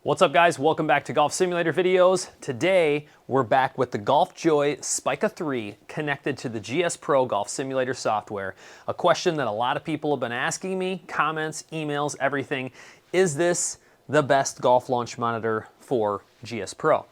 What's up guys, welcome back to Golf Simulator videos. Today we're back with the GolfJoy Spica 3 connected to the GSPro Golf Simulator software. A question that a lot of people have been asking me, comments, emails, everything. Is this the best golf launch monitor for GSPro?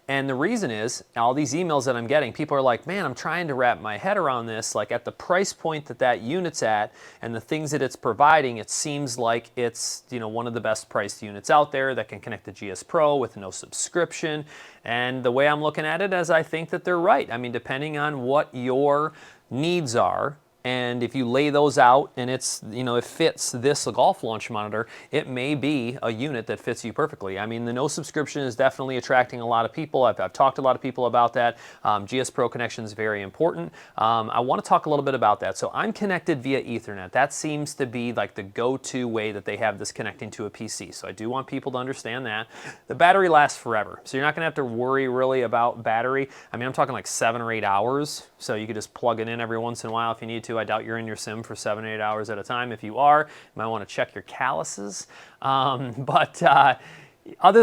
And the reason is, all these emails that I'm getting, people are like, man, I'm trying to wrap my head around this, like at the price point that that unit's at and the things that it's providing, it seems like it's, you know, one of the best priced units out there that can connect to GSPro with no subscription. And the way I'm looking at it is I think that they're right. I mean, depending on what your needs are, and if you lay those out and it's, you know, it fits this golf launch monitor, it may be a unit that fits you perfectly. I mean, the no subscription is definitely attracting a lot of people. I've talked to a lot of people about that. GSPro connection is very important. I want to talk a little bit about that. So I'm connected via Ethernet. That seems to be like the go-to way that they have this connecting to a PC. So I do want people to understand that. The battery lasts forever. So you're not going to have to worry really about battery. I mean, I'm talking like 7 or 8 hours. So you could just plug it in every once in a while if you need to. I doubt you're in your sim for 7 or 8 hours at a time. If you are, you might want to check your calluses. Other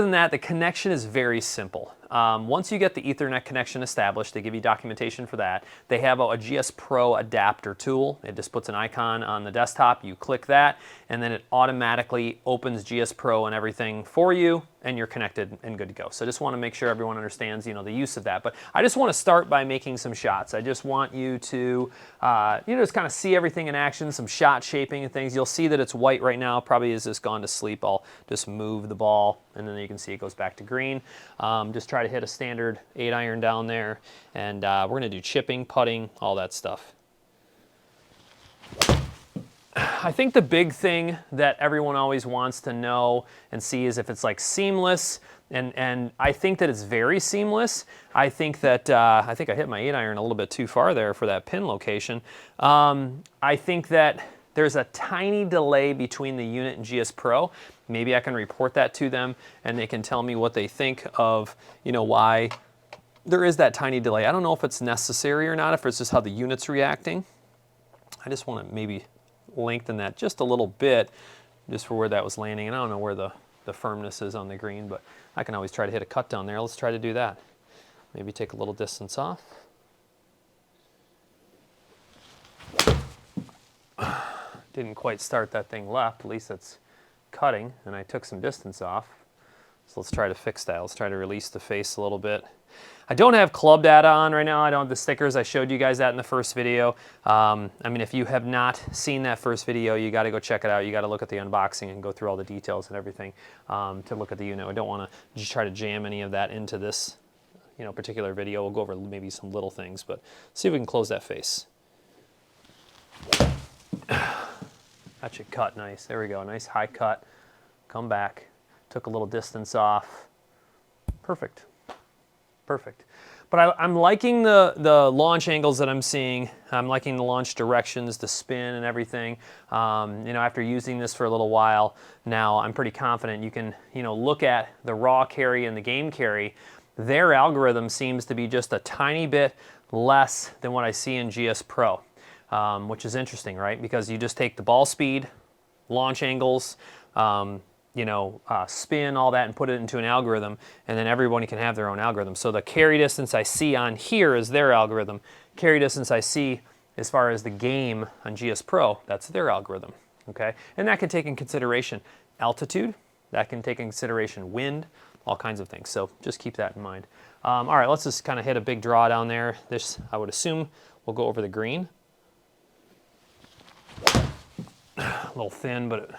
than that, the connection is very simple. Once you get the Ethernet connection established, they give you documentation for that. They have a GSPro adapter tool. It just puts an icon on the desktop. You click that, and then it automatically opens GSPro and everything for you, and you're connected and good to go. So I just want to make sure everyone understands, you know, the use of that. But I just want to start by making some shots. I just want you to, you know, just kind of see everything in action, some shot shaping and things. You'll see that it's white right now. Probably is just gone to sleep. I'll just move the ball, and then you can see it goes back to green. Just try to hit a standard 8-iron down there, and we're going to do chipping, putting, all that stuff. I think the big thing that everyone always wants to know and see is if it's like seamless, and I think that it's very seamless. I think that I hit my 8-iron a little bit too far there for that pin location. I think that there's a tiny delay between the unit and GSPro. Maybe I can report that to them and they can tell me what they think of, you know, why there is that tiny delay. I don't know if it's necessary or not, if it's just how the unit's reacting. I just want to maybe lengthen that just a little bit just for where that was landing. And I don't know where the firmness is on the green, but I can always try to hit a cut down there. Let's try to do that. Maybe take a little distance off. Didn't quite start that thing left, at least it's cutting, and I took some distance off. So let's try to fix that. Let's try to release the face a little bit. I don't have club data on right now. I don't have the stickers. I showed you guys that in the first video. I mean, if you have not seen that first video, you got to go check it out. You got to look at the unboxing and go through all the details and everything to look at the unit. I don't want to just try to jam any of that into this, you know, particular video. We'll go over maybe some little things, but see if we can close that face. That should cut nice. There we go. Nice high cut. Come back. Took a little distance off. Perfect. Perfect. But I'm liking the launch angles that I'm seeing. I'm liking the launch directions, the spin and everything. You know, after using this for a little while now, I'm pretty confident you can, you know, look at the raw carry and the game carry. Their algorithm seems to be just a tiny bit less than what I see in GSPro. Which is interesting, right? Because you just take the ball speed, launch angles, you know, spin, all that, and put it into an algorithm, and then everybody can have their own algorithm. So the carry distance I see on here is their algorithm. Carry distance I see as far as the game on GSPro, that's their algorithm, okay? And that can take in consideration altitude, that can take in consideration wind, all kinds of things. So just keep that in mind. All right, let's just kind of hit a big draw down there. This, I would assume, will go over the green. A little thin, but it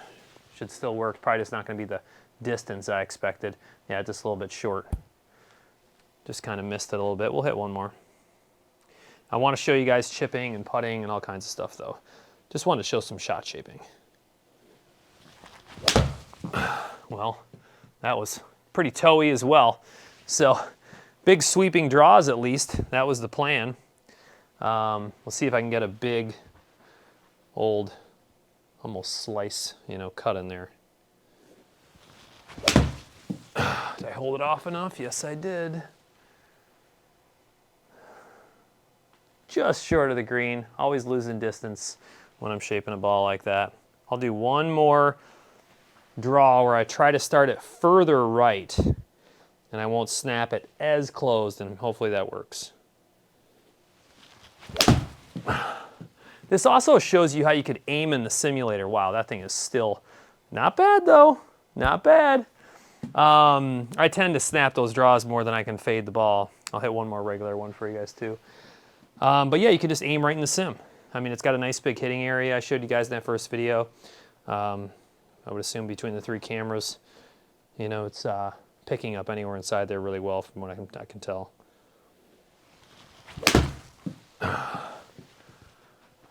should still work. Probably just not going to be the distance I expected. Yeah, just a little bit short. Just kind of missed it a little bit. We'll hit one more. I want to show you guys chipping and putting and all kinds of stuff, though. Just wanted to show some shot shaping. Well, that was pretty toey as well. So, big sweeping draws at least. That was the plan. Let's see if I can get a big, old, almost slice, you know, cut in there. Did I hold it off enough? Yes, I did. Just short of the green. Always losing distance when I'm shaping a ball like that. I'll do one more draw where I try to start it further right and I won't snap it as closed, and hopefully that works. This also shows you how you could aim in the simulator. Wow, that thing is still not bad though, not bad. I tend to snap those draws more than I can fade the ball. I'll hit one more regular one for you guys too. But yeah, you can just aim right in the sim. I mean, it's got a nice big hitting area. I showed you guys in that first video. I would assume between the 3 cameras, you know, it's picking up anywhere inside there really well from what I can tell.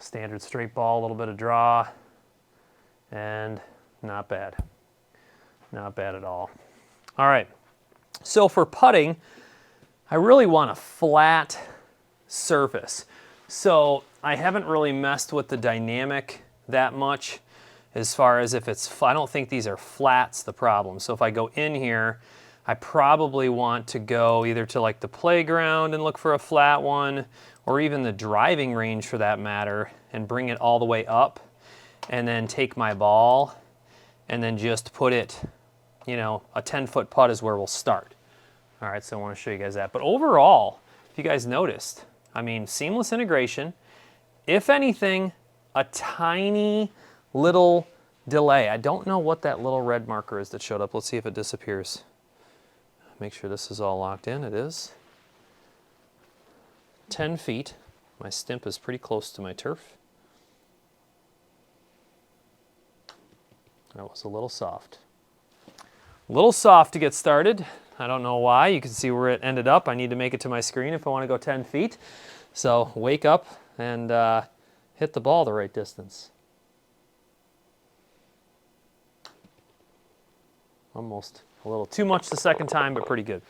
Standard straight ball, a little bit of draw, and not bad. Not bad at all. All right, so for putting, I really want a flat surface. So I haven't really messed with the dynamic that much as far as if it's, I don't think these are flats the problem. So if I go in here, I probably want to go either to like the playground and look for a flat one, or even the driving range for that matter, and bring it all the way up, and then take my ball and then just put it, you know, a 10-foot putt is where we'll start. All right, so I want to show you guys that. But overall, if you guys noticed, I mean, seamless integration. If anything, a tiny little delay. I don't know what that little red marker is that showed up. Let's see if it disappears. Make sure this is all locked in. It is. 10 feet. My stimp is pretty close to my turf. That was a little soft. A little soft to get started. I don't know why. You can see where it ended up. I need to make it to my screen if I want to go 10 feet. So wake up and hit the ball the right distance. Almost a little too much the second time, but pretty good.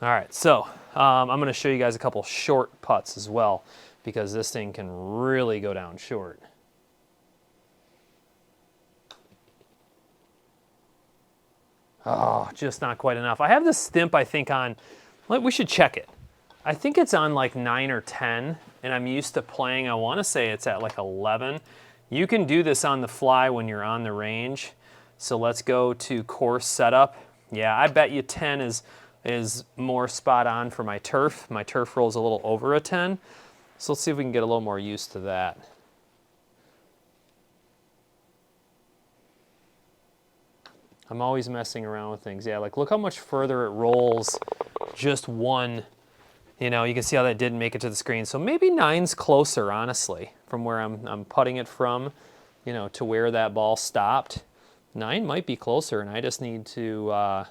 All right, so I'm going to show you guys a couple short putts as well, because this thing can really go down short. Oh, just not quite enough. I have this stimp, I think, on, we should check it. I think it's on like 9 or 10, and I'm used to playing, I want to say it's at like 11. You can do this on the fly when you're on the range. So let's go to course setup. Yeah, I bet you 10 is more spot on for my turf. My turf rolls a little over a 10. So let's see if we can get a little more used to that. I'm always messing around with things. Yeah, like look how much further it rolls just one. You know, you can see how that didn't make it to the screen. So maybe 9's closer, honestly, from where I'm putting it from, you know, to where that ball stopped. 9 might be closer, and I just need to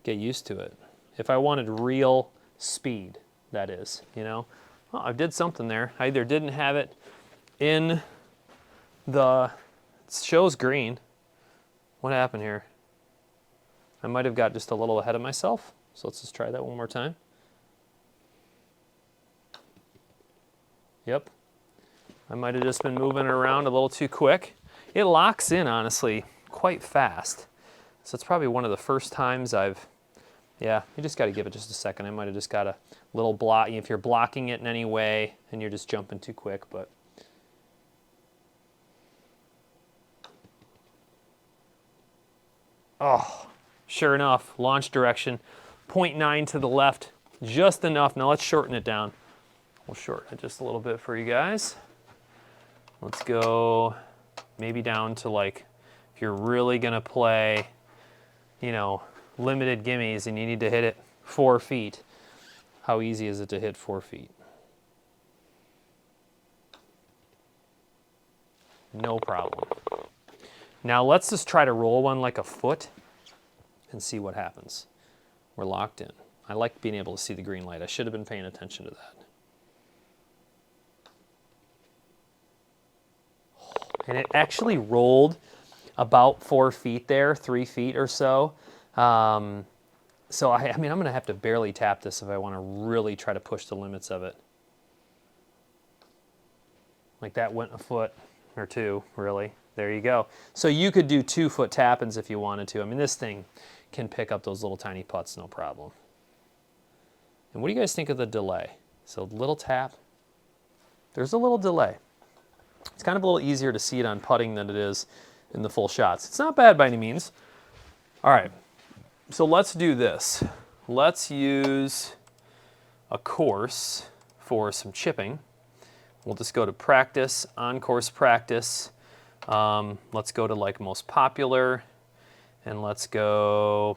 get used to it. If I wanted real speed, that is, you know. Well, I did something there. I either didn't have it in the, it shows green. What happened here? I might have got just a little ahead of myself. So let's just try that one more time. Yep. I might have just been moving it around a little too quick. It locks in, honestly, quite fast. So it's probably one of the first times yeah, you just got to give it just a second. I might have just got a little block. If you're blocking it in any way and you're just jumping too quick, but. Oh, sure enough, launch direction, 0.9 to the left, just enough. Now let's shorten it down. We'll shorten it just a little bit for you guys. Let's go maybe down to like, if you're really gonna play, you know, limited gimmies and you need to hit it 4 feet, how easy is it to hit 4 feet? No problem. Now let's just try to roll one like a foot and see what happens. We're locked in. I like being able to see the green light. I should have been paying attention to that. And it actually rolled about 4 feet there, 3 feet or so. So I mean, I'm going to have to barely tap this if I want to really try to push the limits of it. Like that went a foot or two, really. There you go. So you could do 2-foot tap-ins if you wanted to. I mean, this thing can pick up those little tiny putts, no problem. And what do you guys think of the delay? So little tap. There's a little delay. It's kind of a little easier to see it on putting than it is in the full shots. It's not bad by any means. All right, so let's do this. Let's use a course for some chipping. We'll just go to practice, on-course practice. Let's go to like most popular, and let's go,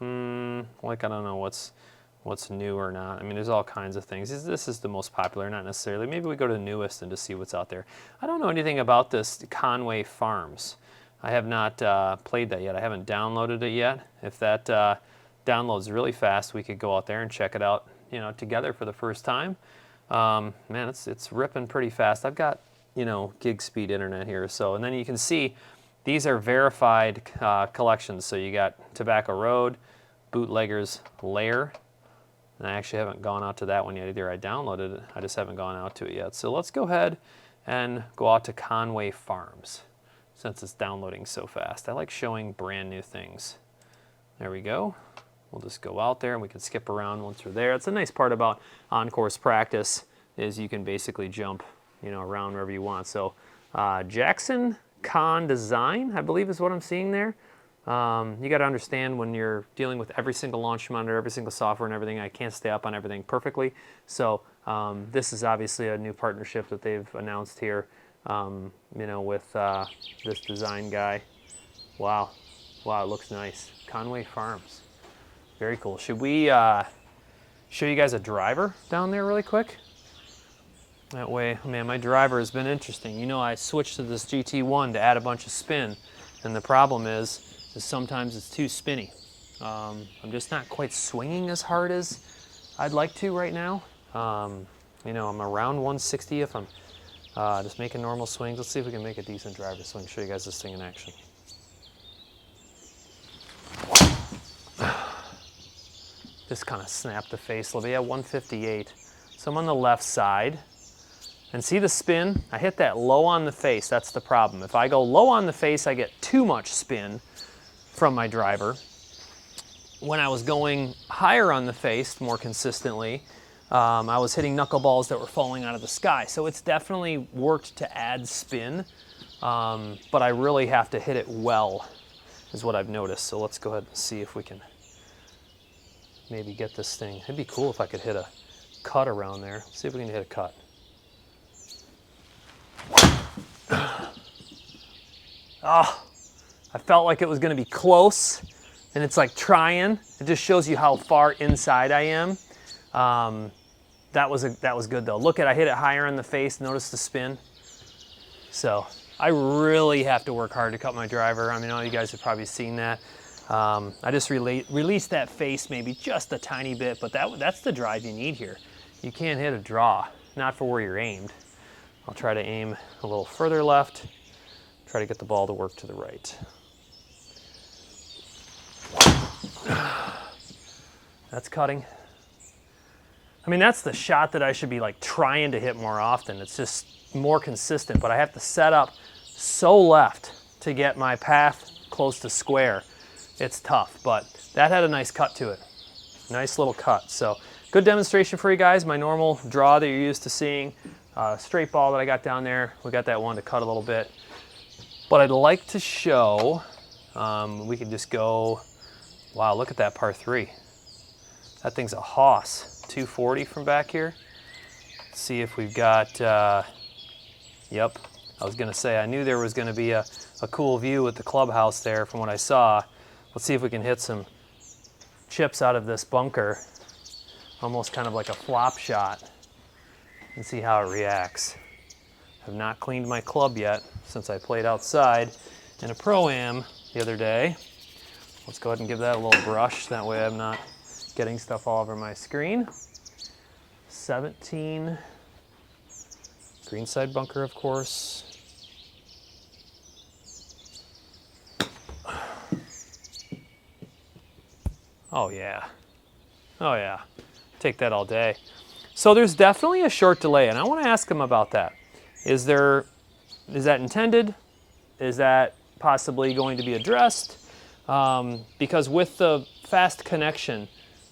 like I don't know what's new or not. I mean, there's all kinds of things. This is the most popular, not necessarily. Maybe we go to newest and just see what's out there. I don't know anything about this Conway Farms. I have not played that yet. I haven't downloaded it yet. If that downloads really fast, we could go out there and check it out, you know, together for the first time. Man, it's ripping pretty fast. I've got, you know, gig speed internet here. So, and then you can see these are verified collections. So you got Tobacco Road, Bootleggers Lair. And I actually haven't gone out to that one yet either. I downloaded it, I just haven't gone out to it yet. So let's go ahead and go out to Conway Farms since it's downloading so fast. I like showing brand new things. There we go. We'll just go out there and we can skip around once we're there. It's a nice part about on-course practice is you can basically jump, you know, around wherever you want. So Jackson Con Design, I believe is what I'm seeing there. You got to understand when you're dealing with every single launch monitor, every single software and everything, I can't stay up on everything perfectly. So this is obviously a new partnership that they've announced here, you know, with this design guy. Wow. Wow, it looks nice. Conway Farms. Very cool. Should we show you guys a driver down there really quick? That way, man, my driver has been interesting. You know, I switched to this GT1 to add a bunch of spin, and the problem is sometimes it's too spinny. I'm just not quite swinging as hard as I'd like to right now. You know, I'm around 160 if I'm just making normal swings. Let's see if we can make a decent driver swing. Show you guys this thing in action. Just kind of snapped the face a little bit. Yeah, 158. So I'm on the left side. And see the spin? I hit that low on the face. That's the problem. If I go low on the face, I get too much spin from my driver. When I was going higher on the face more consistently, I was hitting knuckleballs that were falling out of the sky. So it's definitely worked to add spin, but I really have to hit it well, is what I've noticed. So let's go ahead and see if we can maybe get this thing. It'd be cool if I could hit a cut around there. Let's see if we can hit a cut. Oh, I felt like it was going to be close, and it's like trying. It just shows you how far inside I am. That was good though. Look at, I hit it higher in the face. Notice the spin. So I really have to work hard to cut my driver. I mean, all you guys have probably seen that. I just released that face maybe just a tiny bit, but that's the drive you need here. You can't hit a draw, not for where you're aimed. I'll try to aim a little further left, try to get the ball to work to the right. That's cutting. I mean, that's the shot that I should be like trying to hit more often. It's just more consistent, but I have to set up so left to get my path close to square. It's tough, but that had a nice cut to it. Nice little cut. So good demonstration for you guys. My normal draw that you're used to seeing. Straight ball that I got down there. We got that one to cut a little bit. But I'd like to show, we could just go, wow, look at that par 3. That thing's a hoss. 240 from back here. Let's see if we've got, yep. I was gonna say, I knew there was gonna be a cool view with the clubhouse there from what I saw. Let's see if we can hit some chips out of this bunker. Almost kind of like a flop shot. And see how it reacts. Have not cleaned my club yet since I played outside in a Pro-Am the other day. Let's go ahead and give that a little brush. That way I'm not getting stuff all over my screen. 17. Greenside bunker, of course. Oh yeah. Oh yeah. Take that all day. So there's definitely a short delay, and I want to ask him about that. Is that intended? Is that possibly going to be addressed? Because with the fast connection,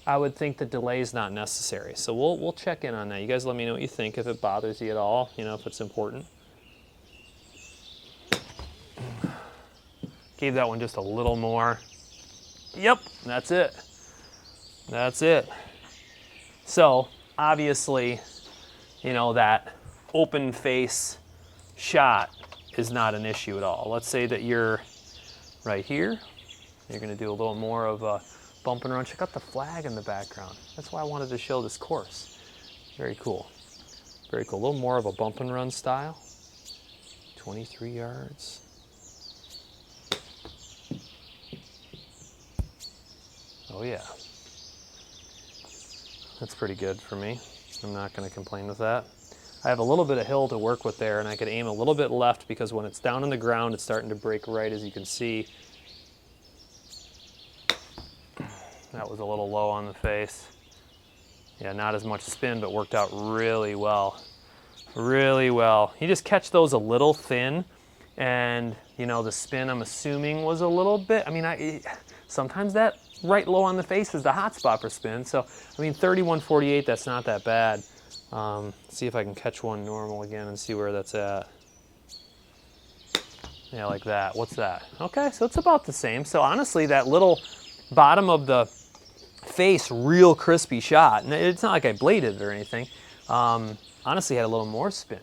I would think the delay is not necessary. So we'll check in on that. You guys let me know what you think, if it bothers you at all, you know, if it's important. Gave that one just a little more. Yep, that's it. That's it. So obviously, you know, that open face shot is not an issue at all. Let's say that you're right here. You're gonna do a little more of a bump and run. Check out the flag in the background. That's why I wanted to show this course. Very cool. Very cool. A little more of a bump and run style. 23 yards. Oh yeah. That's pretty good for me. I'm not going to complain with that. I have a little bit of hill to work with there, and I could aim a little bit left because when it's down on the ground, it's starting to break right, as you can see. That was a little low on the face. Yeah, not as much spin, but worked out really well. Really well. You just catch those a little thin, and you know, the spin, I'm assuming, was a little bit, I mean, sometimes that right low on the face is the hot spot for spin. So, I mean, 31.48, that's not that bad. See if I can catch one normal again and see where that's at. Yeah, like that. What's that? Okay, so it's about the same. So honestly, that little bottom of the face, real crispy shot. And it's not like I bladed it or anything. Honestly, had a little more spin.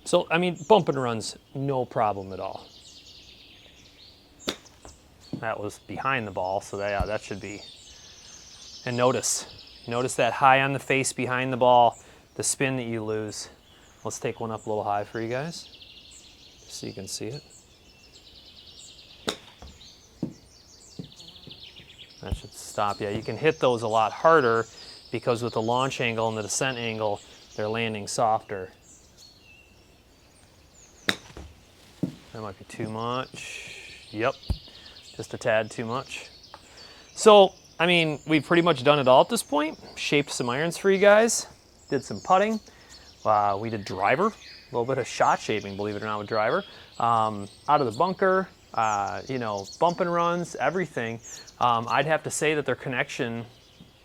So, I mean, bump and runs, no problem at all. That was behind the ball, so that should be. And notice that high on the face behind the ball, the spin that you lose. Let's take one up a little high for you guys, so you can see it. That should stop. Yeah, you can hit those a lot harder because with the launch angle and the descent angle, they're landing softer. That might be too much. Yep. Just a tad too much. So, I mean, we've pretty much done it all at this point. Shaped some irons for you guys. Did some putting. We did driver. A little bit of shot shaping, believe it or not, with driver. Out of the bunker, you know, bump and runs, everything. I'd have to say that their connection,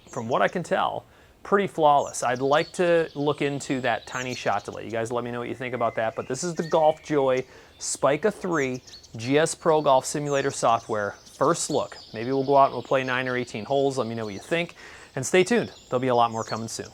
from what I can tell, pretty flawless. I'd like to look into that tiny shot delay. You guys let me know what you think about that. But this is the GolfJoy Spica 3 GSPro Golf Simulator software. First look. Maybe we'll go out and we'll play 9 or 18 holes. Let me know what you think. And stay tuned. There'll be a lot more coming soon.